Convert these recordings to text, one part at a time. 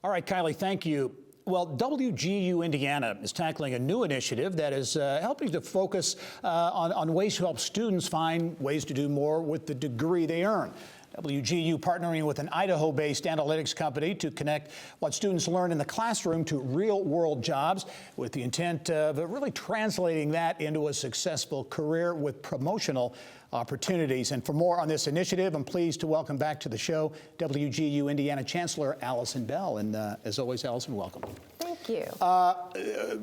All right, Kylie, thank you. Well, WGU Indiana is tackling a new initiative that is helping to focus on ways to help students find ways to do more with the degree they earn. WGU partnering with an Idaho-based analytics company to connect what students learn in the classroom to real-world jobs with the intent of really translating that into a successful career with promotional opportunities. And for more on this initiative, I'm pleased to welcome back to the show WGU Indiana Chancellor Alison Bell. And as always, Alison, welcome. Thank you.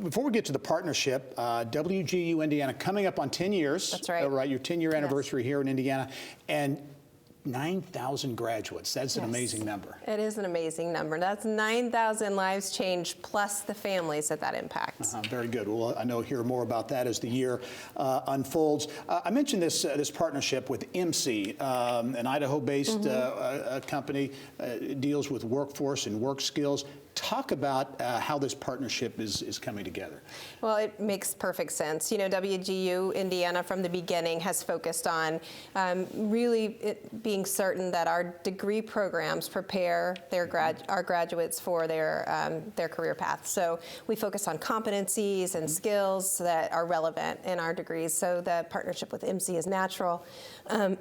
Before we get to the partnership, WGU Indiana coming up on 10 years. That's right. Right, your 10-year anniversary here in Indiana. And 9,000 graduates. That's an amazing number. It is an amazing number. That's 9,000 lives changed plus the families that impacts. Very good. Well, I know we'll hear more about that as the year unfolds. I mentioned this partnership with Emsi, an Idaho-based company, deals with workforce and work skills. Talk about how this partnership is coming together. Well, it makes perfect sense. You know, WGU Indiana from the beginning has focused on really being certain that our degree programs prepare our graduates for their career path. So we focus on competencies and skills that are relevant in our degrees. So the partnership with Emsi is natural.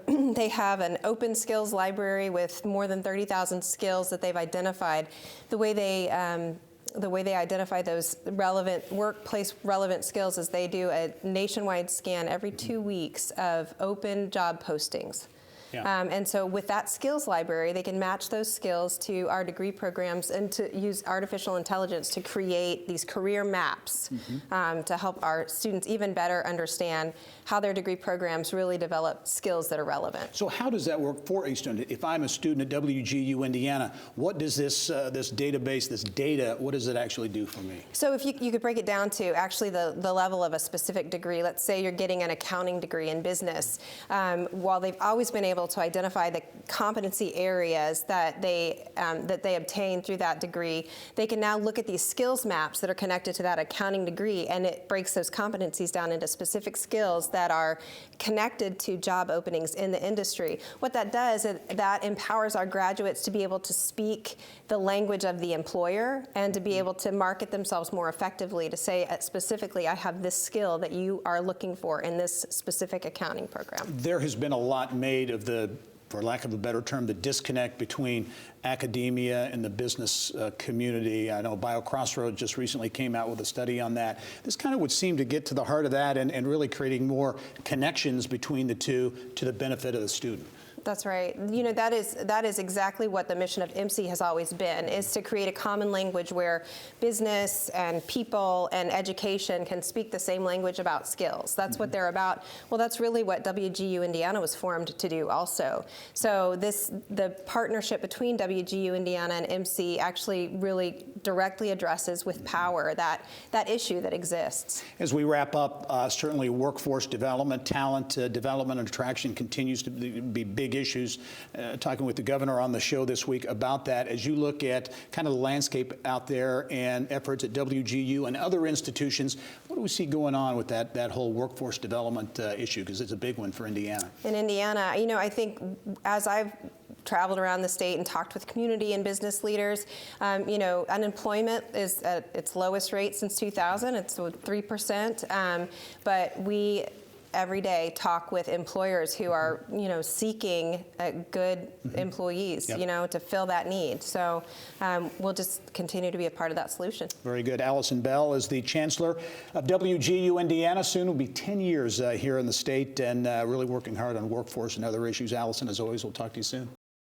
They have an open skills library with more than 30,000 skills that they've identified. The way they identify those relevant workplace relevant skills is they do a nationwide scan every 2 weeks of open job postings. Yeah. And so with that skills library, they can match those skills to our degree programs and to use artificial intelligence to create these career maps to help our students even better understand how their degree programs really develop skills that are relevant. So how does that work for a student? If I'm a student at WGU Indiana, what does this database, this data, what does it actually do for me? So if you could break it down to actually the level of a specific degree, let's say you're getting an accounting degree in business, while they've always been able to identify the competency areas that they obtain through that degree, they can now look at these skills maps that are connected to that accounting degree, and it breaks those competencies down into specific skills that are connected to job openings in the industry. What that does is that empowers our graduates to be able to speak the language of the employer and to be able to market themselves more effectively, to say specifically, I have this skill that you are looking for in this specific accounting program. There has been a lot made of for lack of a better term, the disconnect between academia and the business community. I know BioCrossroads just recently came out with a study on that. This kind of would seem to get to the heart of that and really creating more connections between the two to the benefit of the student. That's right. You know, that is exactly what the mission of Emsi has always been, is to create a common language where business and people and education can speak the same language about skills. That's what they're about. Well, that's really what WGU Indiana was formed to do also. So the partnership between WGU Indiana and Emsi actually really directly addresses with power that issue that exists. As we wrap up, certainly workforce development, talent development and attraction continues to be big issues. Talking with the governor on the show this week about that. As you look at kind of the landscape out there and efforts at WGU and other institutions, what do we see going on with that whole workforce development issue? Because it's a big one for Indiana. In Indiana, you know, I think as I've traveled around the state and talked with community and business leaders, you know, unemployment is at its lowest rate since 2000. It's 3%, but we every day talk with employers who are, you know, seeking good employees, you know, to fill that need. So we'll just continue to be a part of that solution. Very good. Alison Bell is the Chancellor of WGU Indiana. Soon will be 10 years here in the state and really working hard on workforce and other issues. Alison, as always, we'll talk to you soon.